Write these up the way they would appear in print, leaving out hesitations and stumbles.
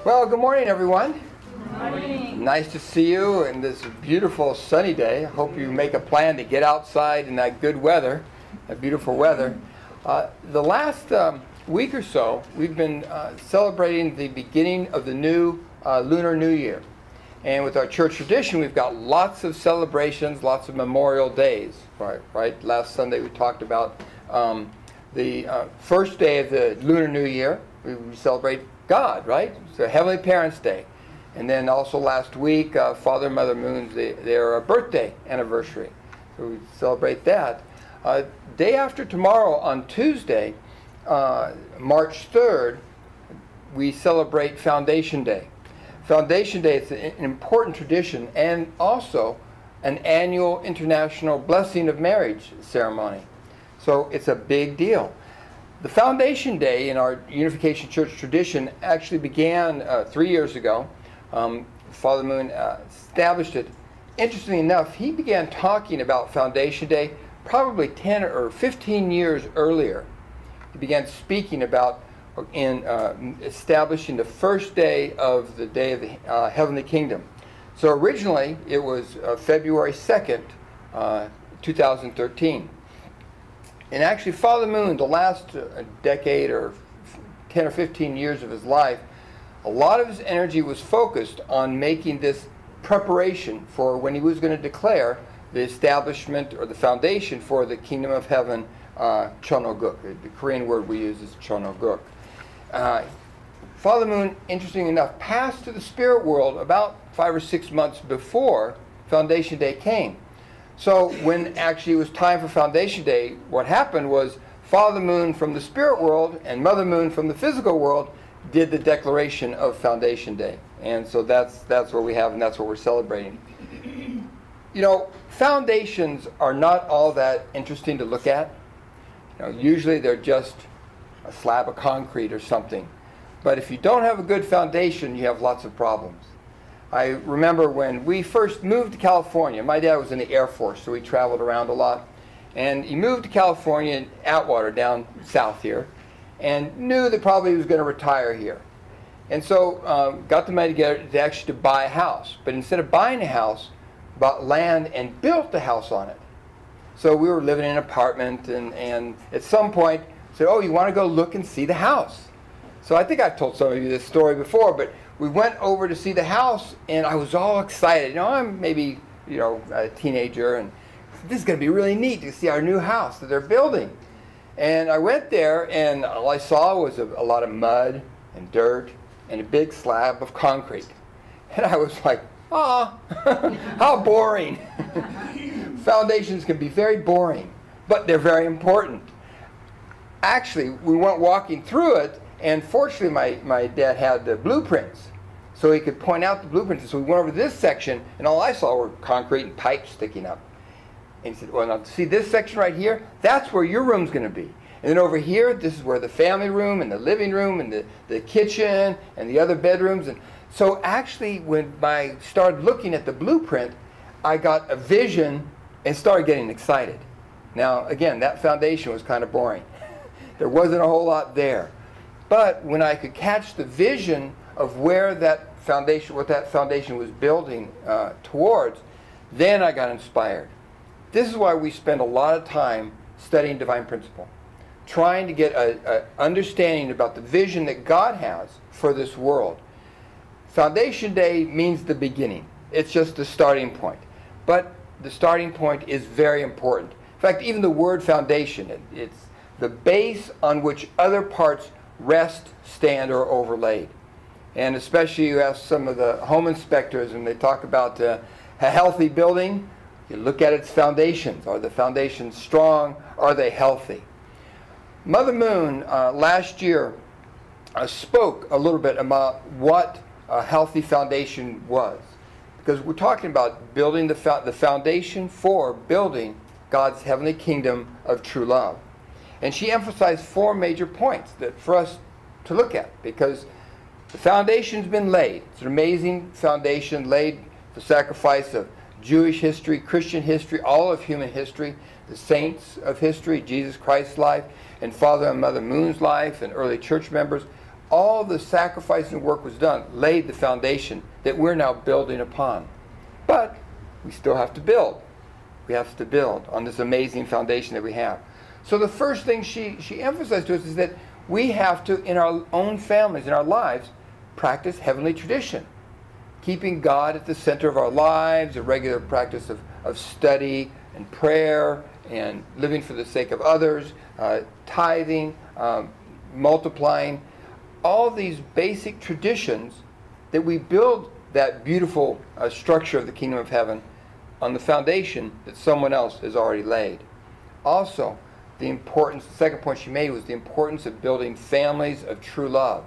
Well, good morning, everyone. Good morning. Nice to see you in this beautiful sunny day. I hope you make a plan to get outside in that good weather, that beautiful weather. The last week or so, we've been celebrating the beginning of the new Lunar New Year. And with our church tradition, we've got lots of celebrations, lots of memorial days. Right? Last Sunday we talked about the first day of the Lunar New Year. We celebrate God, right? So Heavenly Parents' Day. And then also last week, Father and Mother Moon's their birthday anniversary. So we celebrate that. Day after tomorrow, on Tuesday, March 3rd, we celebrate Foundation Day. Foundation Day is an important tradition and also an annual international blessing of marriage ceremony. So it's a big deal. The Foundation Day in our Unification Church tradition actually began 3 years ago. Father Moon established it. Interestingly enough, he began talking about Foundation Day probably 10 or 15 years earlier. He began speaking about establishing the first day of the Day of the Heavenly Kingdom. So originally it was February 2nd, 2013. And actually Father Moon, the last decade or 10 or 15 years of his life, a lot of his energy was focused on making this preparation for when he was going to declare the establishment or the foundation for the Kingdom of Heaven, Chonoguk. The Korean word we use is Chonoguk. Father Moon, interestingly enough, passed to the spirit world about 5 or 6 months before Foundation Day came. So when actually it was time for Foundation Day, what happened was Father Moon from the spirit world and Mother Moon from the physical world did the declaration of Foundation Day. And so that's what we have, and that's what we're celebrating. You know, foundations are not all that interesting to look at. You know, usually they're just a slab of concrete or something. But if you don't have a good foundation, you have lots of problems. I remember when we first moved to California, my dad was in the Air Force, so he traveled around a lot. And he moved to California in Atwater, down south here, and knew that probably he was going to retire here. And so got the money together to actually buy a house. But instead of buying a house, bought land and built a house on it. So we were living in an apartment, and at some point said, "Oh, you want to go look and see the house?" So I think I've told some of you this story before, but we went over to see the house, and I was all excited. You know, I'm maybe, a teenager, and this is going to be really neat to see our new house that they're building. And I went there, and all I saw was a lot of mud and dirt and a big slab of concrete. And I was like, how boring. Foundations can be very boring, but they're very important. Actually, we went walking through it, and fortunately my dad had the blueprints, so he could point out the blueprints. So we went over this section, and all I saw were concrete and pipes sticking up. And he said, "Well, now see this section right here? That's where your room's going to be. And then over here, this is where the family room and the living room and the kitchen and the other bedrooms." And so actually, when I started looking at the blueprint, I got a vision and started getting excited. Now, again, that foundation was kind of boring. There wasn't a whole lot there. But when I could catch the vision of where that foundation, what that foundation was building towards, then I got inspired. This is why we spend a lot of time studying divine principle, trying to get an understanding about the vision that God has for this world. Foundation Day means the beginning. It's just the starting point. But the starting point is very important. In fact, even the word foundation, it's the base on which other parts rest, stand, or overlaid. And especially you ask some of the home inspectors, and they talk about a healthy building. You look at its foundations. Are the foundations strong? Are they healthy? Mother Moon last year spoke a little bit about what a healthy foundation was. Because we're talking about building the foundation for building God's heavenly kingdom of true love. And she emphasized 4 major points that for us to look at, because the foundation's been laid. It's an amazing foundation laid for sacrifice of Jewish history, Christian history, all of human history, the saints of history, Jesus Christ's life, and Father and Mother Moon's life, and early church members. all the sacrifice and work was done, laid the foundation that we're now building upon. But we still have to build. We have to build on this amazing foundation that we have. So the first thing she emphasized to us is that we have to, in our own families, in our lives, practice heavenly tradition. Keeping God at the center of our lives, a regular practice of study and prayer and living for the sake of others, tithing, multiplying, all these basic traditions that we build that beautiful structure of the kingdom of heaven on the foundation that someone else has already laid. Also, the importance, the second point she made was the importance of building families of true love.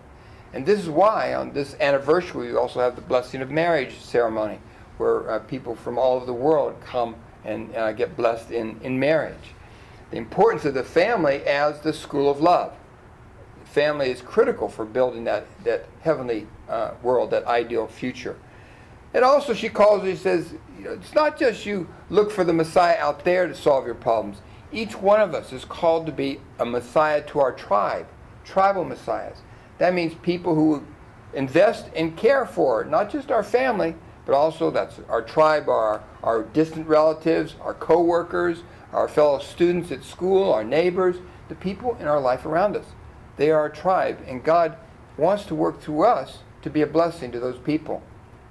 And this is why on this anniversary we also have the blessing of marriage ceremony, where people from all over the world come and get blessed in marriage. The importance of the family as the school of love. Family is critical for building that heavenly world, that ideal future. And also she calls it, she says, it's not just you look for the Messiah out there to solve your problems. Each one of us is called to be a Messiah to our tribe, tribal Messiahs. That means people who invest and care for not just our family, but also that's our tribe, our distant relatives, our co-workers, our fellow students at school, our neighbors, the people in our life around us. They are our tribe, and God wants to work through us to be a blessing to those people.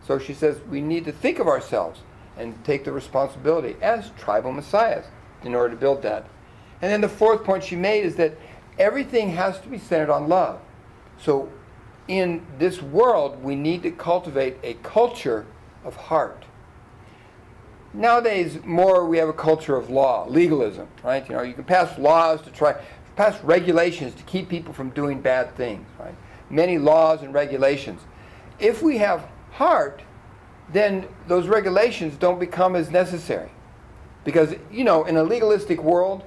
So she says we need to think of ourselves and take the responsibility as tribal messiahs in order to build that. And then the fourth point she made is that everything has to be centered on love. So in this world, we need to cultivate a culture of heart. Nowadays, more we have a culture of law, legalism, right? You can pass laws to pass regulations to keep people from doing bad things, right? Many laws and regulations. If we have heart, then those regulations don't become as necessary. Because, in a legalistic world,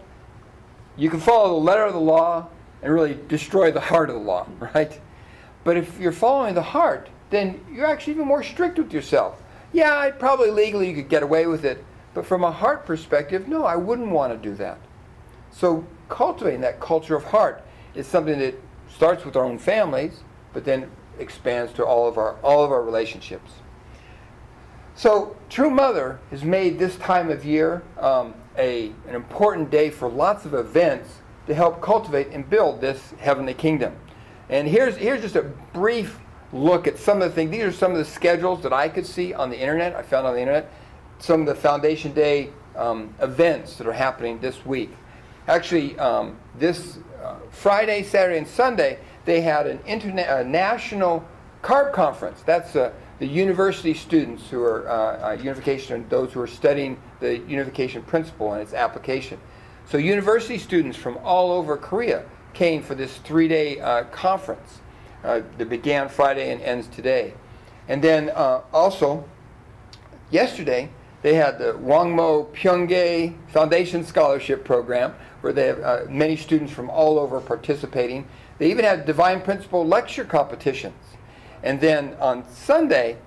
you can follow the letter of the law and really destroy the heart of the law, right? But if you're following the heart, then you're actually even more strict with yourself. Yeah, probably legally you could get away with it, but from a heart perspective, no, I wouldn't want to do that. So cultivating that culture of heart is something that starts with our own families, but then expands to all of our relationships. So True Mother has made this time of year an important day for lots of events to help cultivate and build this heavenly kingdom. And here's just a brief look at some of the things. These are some of the schedules that I could see on the internet. I found on the internet some of the Foundation Day events that are happening this week. Actually, this Friday, Saturday, and Sunday, they had a national CARB conference. That's the university students who are Unification and those who are studying the Unification principle and its application. So university students from all over Korea came for this 3-day conference that began Friday and ends today. And then also, yesterday, they had the Wangmo Pyeonggae Foundation Scholarship Program, where they have many students from all over participating. They even had Divine Principle lecture competitions. And then on Sunday,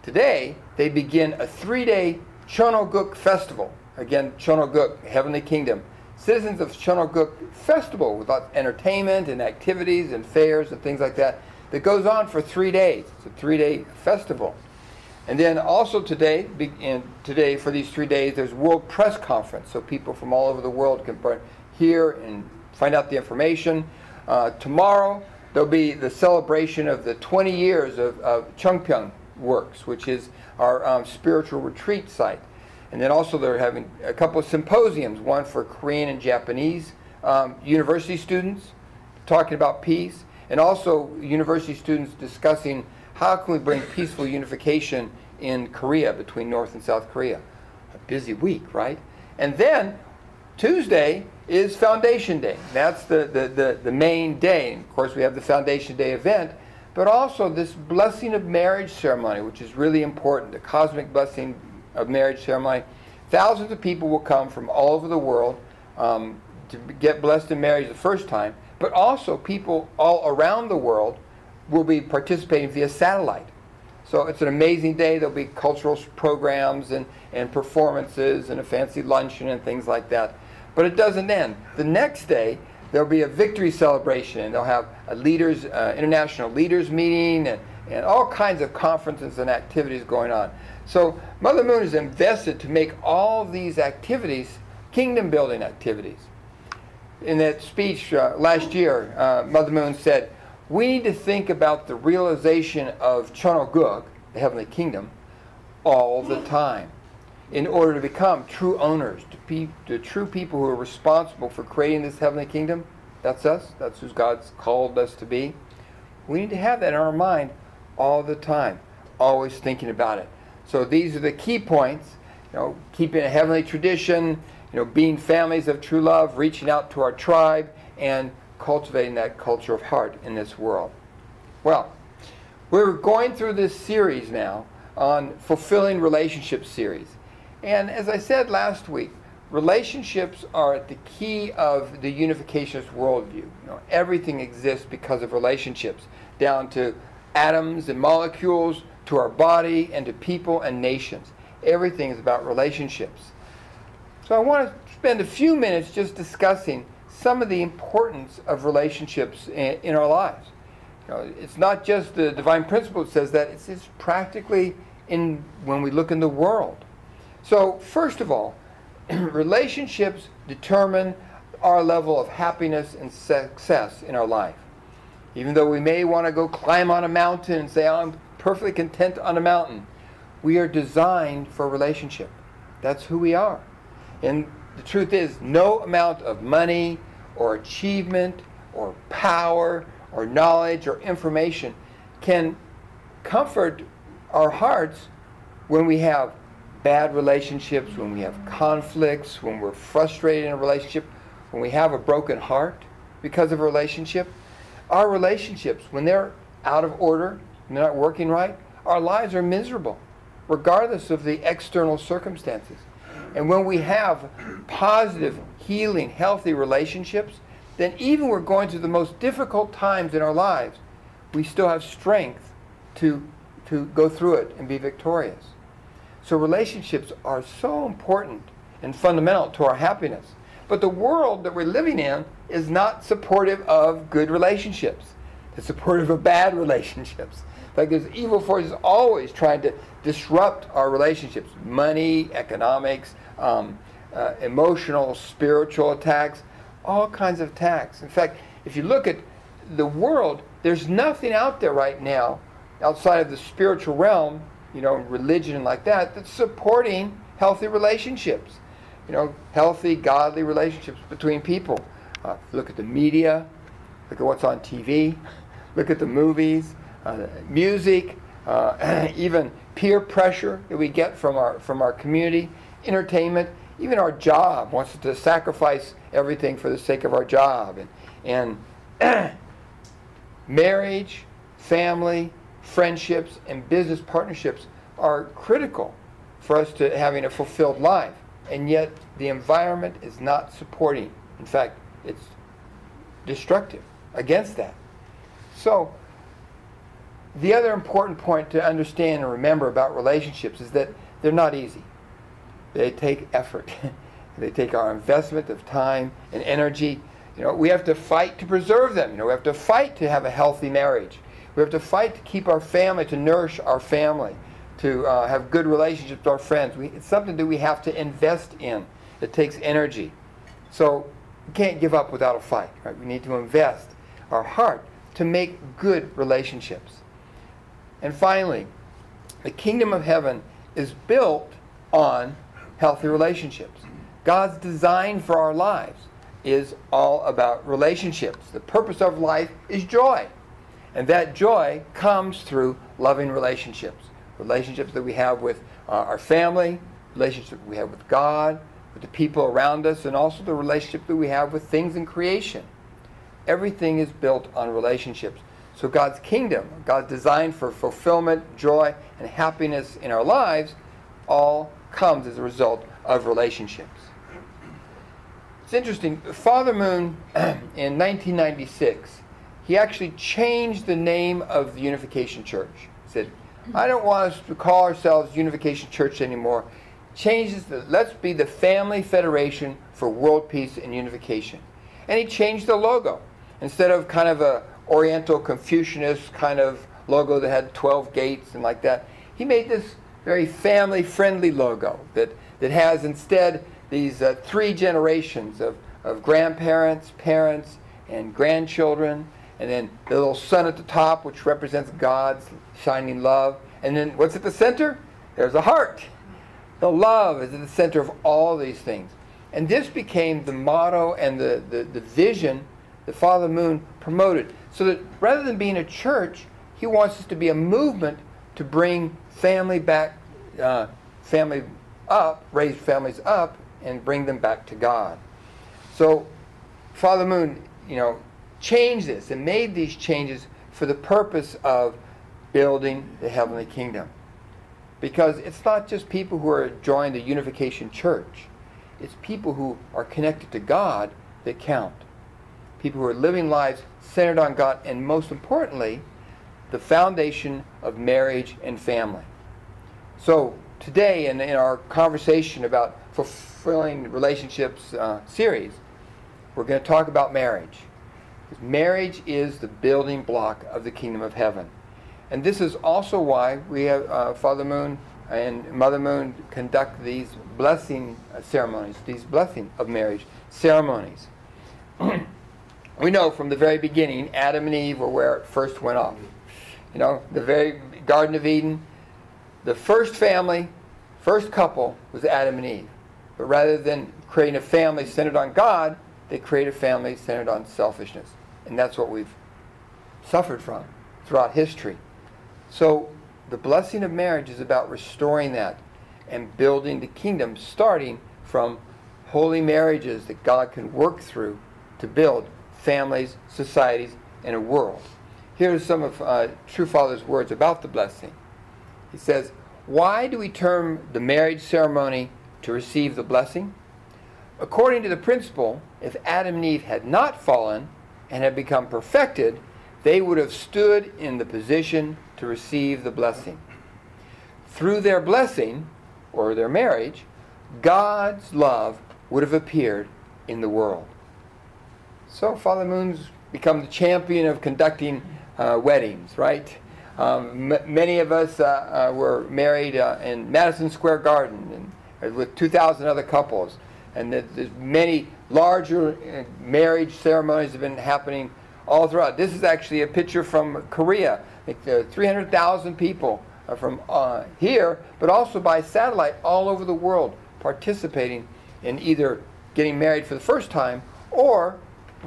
today, they begin a 3-day Cheonoguk Festival. Again, Cheonoguk, Heavenly Kingdom. Citizens of Cheonoguk Festival with entertainment and activities and fairs and things like that goes on for 3 days. It's a 3-day festival. And then also today for these 3 days, there's World Press Conference. So people from all over the world can hear and find out the information. Tomorrow, there'll be the celebration of the 20 years of Cheongpyeong Works, which is our spiritual retreat site. And then also they're having a couple of symposiums, one for Korean and Japanese university students talking about peace, and also university students discussing how can we bring peaceful unification in Korea between North and South Korea. A busy week, right? And then Tuesday is Foundation Day. That's the main day. And of course, we have the Foundation Day event, but also this blessing of marriage ceremony, which is really important, the cosmic blessing of marriage ceremony. Thousands of people will come from all over the world to get blessed in marriage the first time, but also people all around the world will be participating via satellite. So it's an amazing day. There'll be cultural programs and performances and a fancy luncheon and things like that. But it doesn't end. The next day, there'll be a victory celebration, and they'll have a international leaders meeting, and all kinds of conferences and activities going on. So Mother Moon is invested to make all of these activities kingdom building activities. In that speech last year, Mother Moon said, we need to think about the realization of Chonoguk, the heavenly kingdom, all the time in order to become true owners, to be the true people who are responsible for creating this heavenly kingdom. That's us. That's who God's called us to be. We need to have that in our mind all the time, always thinking about it. So these are the key points. Keeping a heavenly tradition, being families of true love, reaching out to our tribe, and cultivating that culture of heart in this world. Well, we're going through this series now on Fulfilling Relationships series. And as I said last week, relationships are at the key of the Unificationist worldview. Everything exists because of relationships, down to atoms and molecules, to our body, and to people and nations. Everything is about relationships. So I want to spend a few minutes just discussing some of the importance of relationships in our lives. It's not just the divine principle that says that, it's practically when we look in the world. So first of all, relationships determine our level of happiness and success in our life. Even though we may want to go climb on a mountain and say, oh, I'm perfectly content on a mountain, we are designed for a relationship. That's who we are. And the truth is, no amount of money or achievement or power or knowledge or information can comfort our hearts when we have bad relationships, when we have conflicts, when we're frustrated in a relationship, when we have a broken heart because of a relationship. Our relationships, when they're out of order, when they're not working right, our lives are miserable, regardless of the external circumstances. And when we have positive, healing, healthy relationships, then even we're going through the most difficult times in our lives, we still have strength to go through it and be victorious. So relationships are so important and fundamental to our happiness. But the world that we're living in is not supportive of good relationships. It's supportive of bad relationships. In fact, there's evil forces always trying to disrupt our relationships. Money, economics, emotional, spiritual attacks, all kinds of attacks. In fact, if you look at the world, there's nothing out there right now outside of the spiritual realm, religion and like that, that's supporting healthy relationships. Healthy, godly relationships between people. Look at the media, look at what's on TV, look at the movies, music, even peer pressure that we get from our community, entertainment, even our job wants to sacrifice everything for the sake of our job. And marriage, family, friendships, and business partnerships are critical for us to having a fulfilled life. And yet the environment is not supporting. In fact, it's destructive against that. So the other important point to understand and remember about relationships is that they're not easy. They take effort. They take our investment of time and energy. We have to fight to preserve them. We have to fight to have a healthy marriage. We have to fight to keep our family, to nourish our family, to have good relationships with our friends. It's something that we have to invest in. It takes energy. So we can't give up without a fight. Right? We need to invest our heart to make good relationships. And finally, the kingdom of heaven is built on healthy relationships. God's design for our lives is all about relationships. The purpose of life is joy. And that joy comes through loving relationships. Relationships that we have with our family, relationships that we have with God, with the people around us, and also the relationship that we have with things in creation. Everything is built on relationships. So God's kingdom, God's design for fulfillment, joy, and happiness in our lives all comes as a result of relationships. It's interesting. Father Moon, in 1996, he actually changed the name of the Unification Church. He said, I don't want us to call ourselves Unification Church anymore. Change this, let's be the Family Federation for World Peace and Unification. And he changed the logo. Instead of kind of a Oriental Confucianist kind of logo that had 12 gates and like that, he made this very family-friendly logo that has instead these 3 generations of grandparents, parents, and grandchildren, and then the little sun at the top, which represents God's shining love. And then what's at the center? There's a heart. The love is at the center of all these things. And this became the motto and the vision that Father Moon promoted. So that rather than being a church, he wants us to be a movement to bring family back, family up, raise families up, and bring them back to God. So Father Moon, changed this and made these changes for the purpose of building the heavenly kingdom. Because it's not just people who are joined the Unification Church. It's people who are connected to God that count. People who are living lives centered on God, and most importantly, the foundation of marriage and family. So today, in our conversation about fulfilling relationships series, we're going to talk about marriage. Because marriage is the building block of the kingdom of heaven. And this is also why we have Father Moon and Mother Moon conduct these blessing ceremonies, these blessing of marriage ceremonies. We know from the very beginning, Adam and Eve were where it first went off. The very Garden of Eden, the first family, first couple was Adam and Eve. But rather than creating a family centered on God, they created a family centered on selfishness. And that's what we've suffered from throughout history. So the blessing of marriage is about restoring that and building the kingdom, starting from holy marriages that God can work through to build families, societies, and a world. Here's some of True Father's words about the blessing. He says, "Why do we term the marriage ceremony to receive the blessing? According to the principle, if Adam and Eve had not fallen and had become perfected, they would have stood in the position to receive the blessing. Through their blessing, or their marriage, God's love would have appeared in the world." So Father Moon's become the champion of conducting weddings, right? Many of us were married in Madison Square Garden and with 2,000 other couples. And there's many larger marriage ceremonies have been happening all throughout. This is actually a picture from Korea. I think 300,000 people from here, but also by satellite all over the world participating in either getting married for the first time or,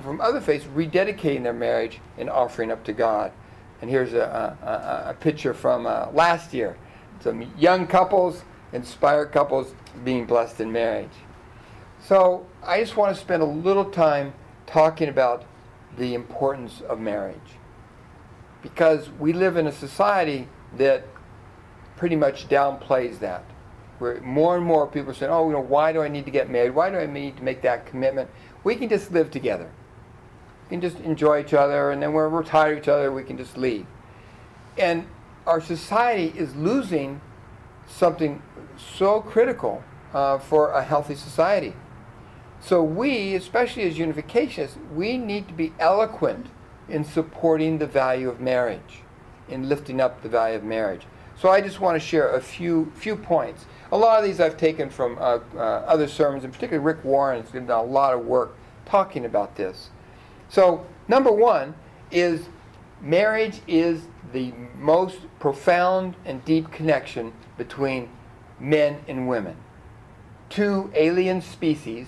from other faiths, rededicating their marriage and offering up to God. And here's a picture from last year. Some young couples, inspired couples being blessed in marriage. So I just want to spend a little time talking about the importance of marriage. Because we live in a society that pretty much downplays that. Where more and more people are saying, oh, why do I need to get married? Why do I need to make that commitment? We can just live together. We can just enjoy each other, and then when we're tired of each other, we can just leave. And our society is losing something so critical for a healthy society. So we, especially as unificationists, we need to be eloquent in supporting the value of marriage, in lifting up the value of marriage. So I just want to share a few points. A lot of these I've taken from other sermons, and particularly Rick Warren's done a lot of work talking about this. So number one is marriage is the most profound and deep connection between men and women. Two alien species,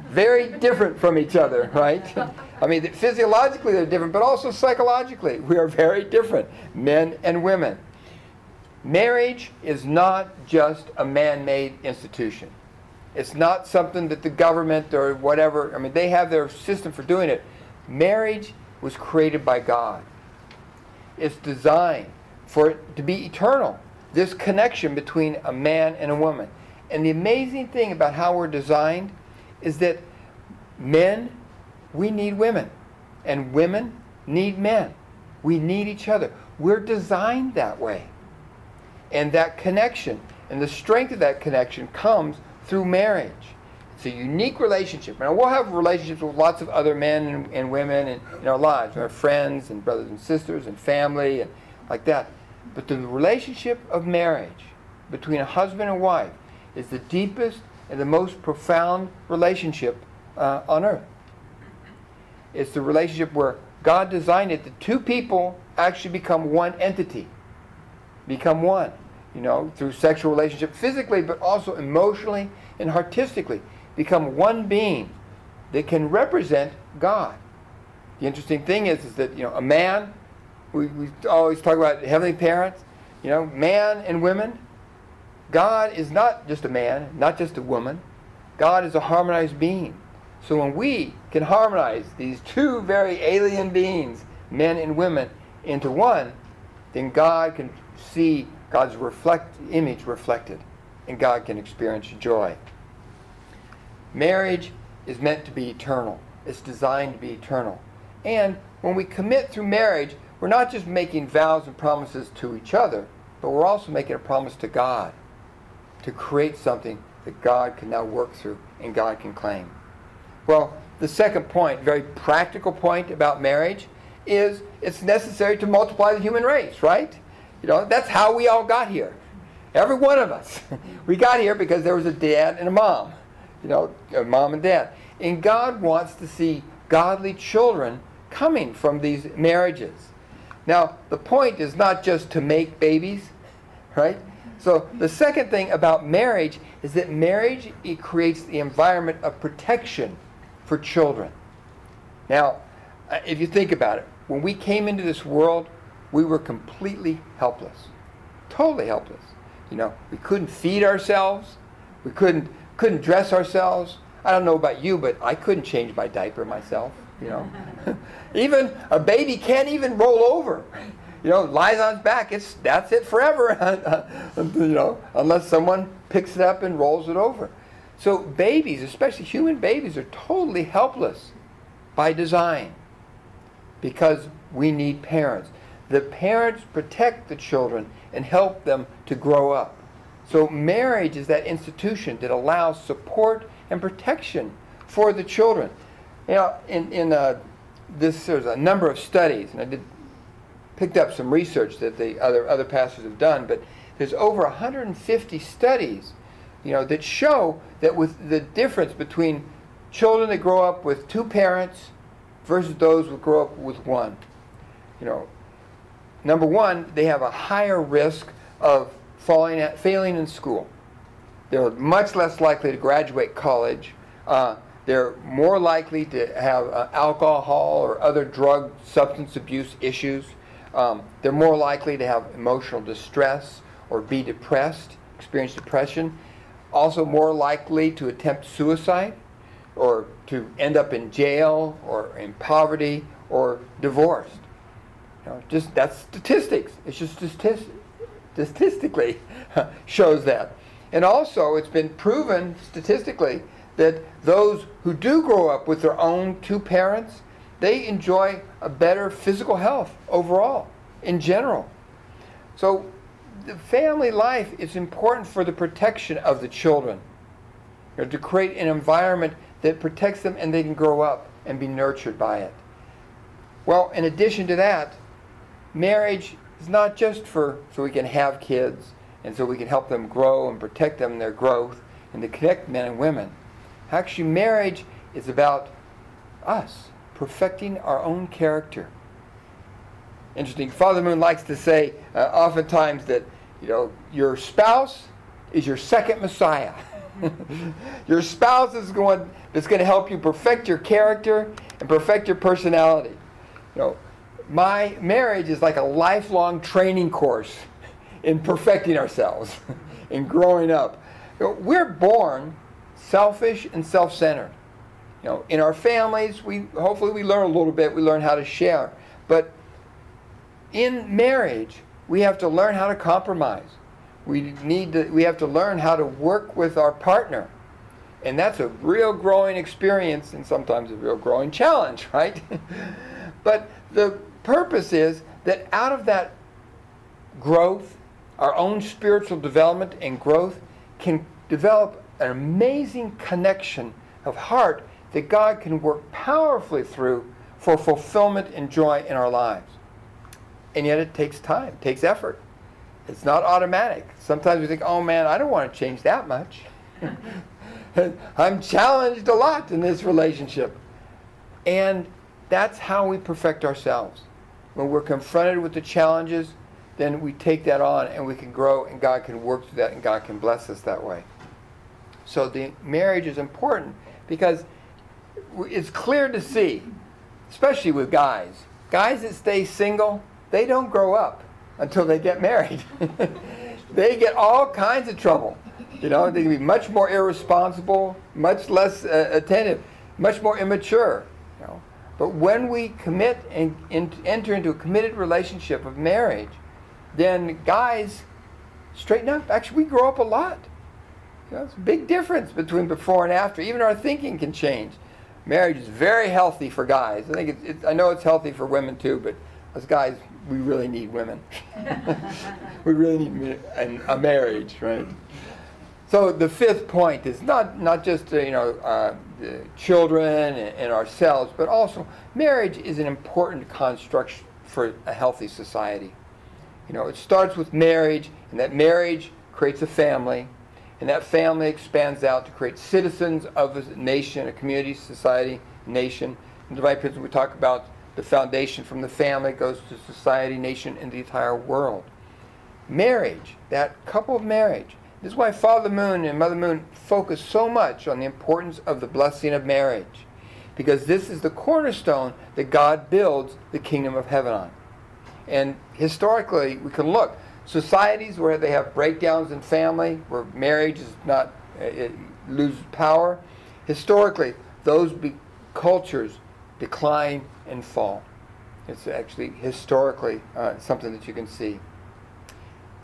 very different from each other, right? I mean, physiologically they're different, but also psychologically we are very different, men and women. Marriage is not just a man-made institution. It's not something that the government or whatever, I mean, they have their system for doing it. Marriage was created by God. It's designed for it to be eternal, this connection between a man and a woman. And the amazing thing about how we're designed is that men, we need women, and women need men. We need each other. We're designed that way. And that connection and the strength of that connection comes through marriage. It's a unique relationship. Now, we'll have relationships with lots of other men and women in our lives. We have friends and brothers and sisters and family and like that. But the relationship of marriage between a husband and wife is the deepest and the most profound relationship on earth. It's the relationship where God designed it that two people actually become one entity, become one, through sexual relationship physically, but also emotionally and artistically, become one being that can represent God. The interesting thing is that, a man, we always talk about heavenly parents, man and women. God is not just a man, not just a woman. God is a harmonized being. So when we can harmonize these two very alien beings, men and women, into one, then God can see God's image reflected, and God can experience joy. Marriage is meant to be eternal. It's designed to be eternal. And when we commit through marriage, we're not just making vows and promises to each other, but we're also making a promise to God to create something that God can now work through and God can claim. Well, the second point, very practical point about marriage, is it's necessary to multiply the human race, right? That's how we all got here. Every one of us. We got here because there was a dad and a mom. A mom and dad. And God wants to see godly children coming from these marriages. Now, the point is not just to make babies, right? So the second thing about marriage is that marriage, it creates the environment of protection for children. Now, if you think about it, when we came into this world, we were completely helpless. Totally helpless. We couldn't feed ourselves. We couldn't dress ourselves. I don't know about you, but I couldn't change my diaper myself. Even a baby can't even roll over. Lies on its back. That's it forever. Unless someone picks it up and rolls it over. So babies, especially human babies, are totally helpless by design because we need parents. The parents protect the children and help them to grow up. So marriage is that institution that allows support and protection for the children. There's a number of studies, and I picked up some research that the other pastors have done, but there's over 150 studies, that show that with the difference between children that grow up with two parents versus those who grow up with one. Number one, they have a higher risk of failing in school. They're much less likely to graduate college. They're more likely to have alcohol or other drug substance abuse issues. They're more likely to have emotional distress or be depressed, experience depression. Also more likely to attempt suicide or to end up in jail or in poverty or divorced. That's statistics. It's just statistically shows that. And also it's been proven statistically that those who do grow up with their own two parents, they enjoy a better physical health overall, in general. So the family life is important for the protection of the children. To create an environment that protects them and they can grow up and be nurtured by it. Well, in addition to that, marriage is not just so we can have kids and so we can help them grow and protect them in their growth and to connect men and women. Actually, marriage is about us perfecting our own character. Interesting. Father Moon likes to say oftentimes that your spouse is your second Messiah. Your spouse is that's going to help you perfect your character and perfect your personality. My marriage is like a lifelong training course in perfecting ourselves, in growing up. We're born selfish and self-centered. In our families, hopefully we learn a little bit. We learn how to share. But in marriage, we have to learn how to compromise. We have to learn how to work with our partner. And that's a real growing experience and sometimes a real growing challenge, right? But the purpose is that out of that growth, our own spiritual development and growth can develop an amazing connection of heart that God can work powerfully through for fulfillment and joy in our lives. And yet it takes time, it takes effort. It's not automatic. Sometimes we think, oh man, I don't want to change that much. I'm challenged a lot in this relationship. And that's how we perfect ourselves. When we're confronted with the challenges, then we take that on and we can grow, and God can work through that, and God can bless us that way. So the marriage is important because it's clear to see, especially with guys that stay single, they don't grow up until they get married. They get all kinds of trouble. You know, they can be much more irresponsible, much less attentive, much more immature. You know. But when we commit and enter into a committed relationship of marriage, then guys straighten up. Actually, we grow up a lot. You know, it's a big difference between before and after. Even our thinking can change. Marriage is very healthy for guys. I think I know it's healthy for women too, but as guys, we really need women. We really need a marriage, right? So the fifth point is not just the children and ourselves, but also marriage is an important construct for a healthy society. You know, it starts with marriage, and that marriage creates a family, and that family expands out to create citizens of a nation, a community, society, nation. In the Divine Principle, we talk about the foundation from the family goes to society, nation, and the entire world. Marriage, that couple of marriage. This is why Father Moon and Mother Moon focus so much on the importance of the blessing of marriage, because this is the cornerstone that God builds the kingdom of heaven on. And historically, we can look. Societies where they have breakdowns in family, where marriage is not, it loses power, historically, those cultures decline and fall. It's actually historically something that you can see.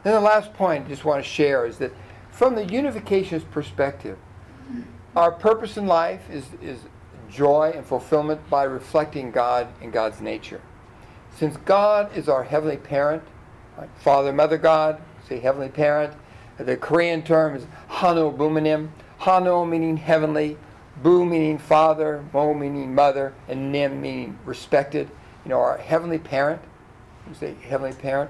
Then the last point I just want to share is that from the Unification's perspective, our purpose in life is joy and fulfillment by reflecting God and God's nature. Since God is our heavenly parent, like Father, Mother God, say heavenly parent, the Korean term is Hano Bumanim. Hano meaning heavenly, Bu meaning father, Mo meaning mother, and Nim meaning respected. You know, our heavenly parent, we say heavenly parent.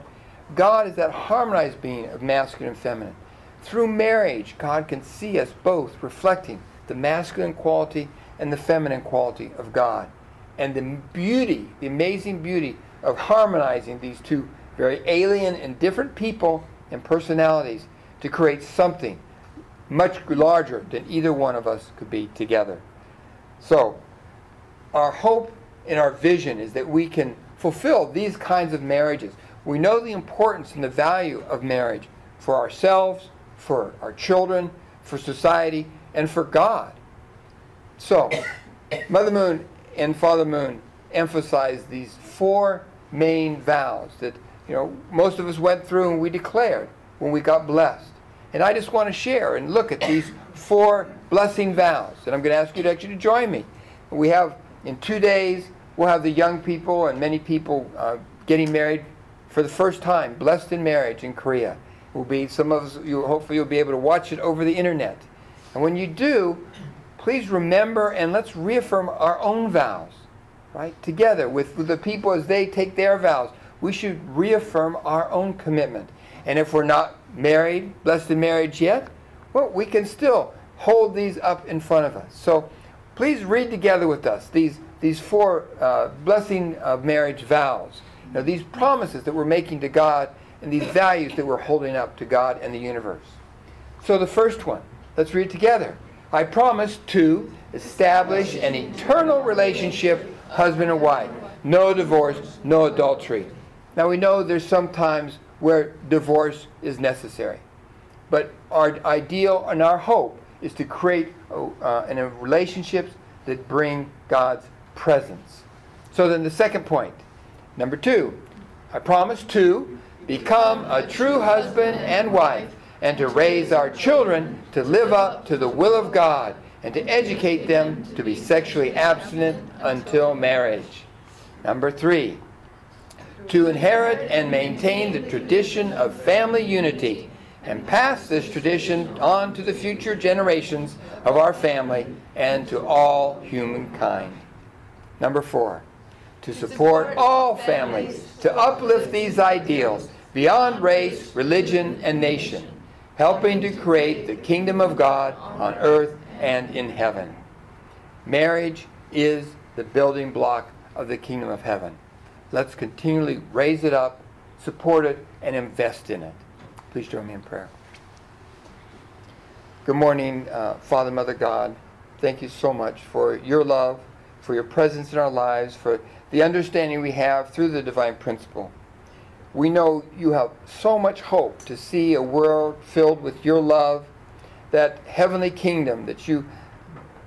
God is that harmonized being of masculine and feminine. Through marriage, God can see us both reflecting the masculine quality and the feminine quality of God. And the beauty, the amazing beauty of harmonizing these two very alien and different people and personalities to create something much larger than either one of us could be together. So, our hope and our vision is that we can fulfill these kinds of marriages. We know the importance and the value of marriage for ourselves, for our children, for society, and for God. So, Mother Moon and Father Moon emphasize these four main vows that most of us went through and we declared when we got blessed. And I just want to share and look at these four blessing vows. And I'm going to ask you to actually join me. We have, in 2 days, we'll have the young people and many people getting married for the first time, blessed in marriage in Korea. Will be some of us. Hopefully, you'll be able to watch it over the internet. And when you do, please remember and let's reaffirm our own vows, right? Together with the people as they take their vows, we should reaffirm our own commitment. And if we're not married, blessed in marriage yet, well, we can still hold these up in front of us. So please read together with us these four blessing of marriage vows. These promises that we're making to God and these values that we're holding up to God and the universe. So the first one, let's read it together. I promise to establish an eternal relationship, husband and wife. No divorce, no adultery. Now we know there's some times where divorce is necessary. But our ideal and our hope is to create relationships that bring God's presence. So then the second point, number 2, I promise to become a true husband and wife and to raise our children to live up to the will of God and to educate them to be sexually abstinent until marriage. Number 3, to inherit and maintain the tradition of family unity and pass this tradition on to the future generations of our family and to all humankind. Number 4, to support all families to uplift these ideals beyond race, religion, and nation, helping to create the kingdom of God on earth and in heaven. Marriage is the building block of the kingdom of heaven. Let's continually raise it up, support it, and invest in it. Please join me in prayer. Good morning, Father, Mother, God. Thank you so much for your love, for your presence in our lives, for the understanding we have through the divine principle. We know you have so much hope to see a world filled with your love, that heavenly kingdom that you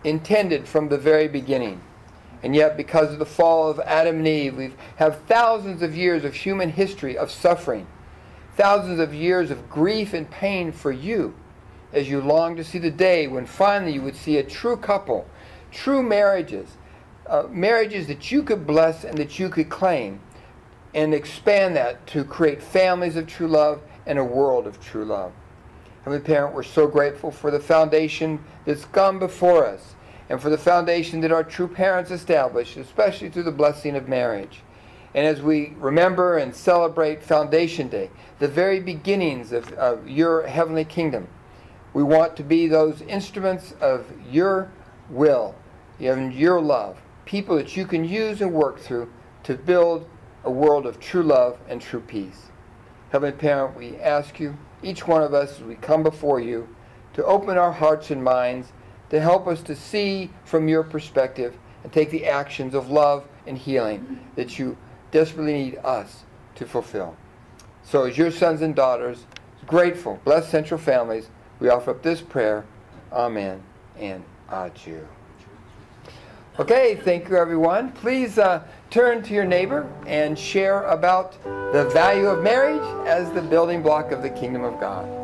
intended from the very beginning. And yet, because of the fall of Adam and Eve, we have thousands of years of human history of suffering, thousands of years of grief and pain for you, as you long to see the day when finally you would see a true couple, true marriages, marriages that you could bless and that you could claim, and expand that to create families of true love and a world of true love. Heavenly Parent, we're so grateful for the foundation that's gone before us, and for the foundation that our true parents established, especially through the blessing of marriage. And as we remember and celebrate Foundation Day, the very beginnings of your heavenly kingdom, we want to be those instruments of your will and your love, people that you can use and work through to build a world of true love and true peace. Heavenly Parent, we ask you, each one of us, as we come before you, to open our hearts and minds, to help us to see from your perspective and take the actions of love and healing that you desperately need us to fulfill. So as your sons and daughters, grateful, blessed Central families, we offer up this prayer. Amen and adieu. Okay, thank you everyone. Please turn to your neighbor and share about the value of marriage as the building block of the kingdom of God.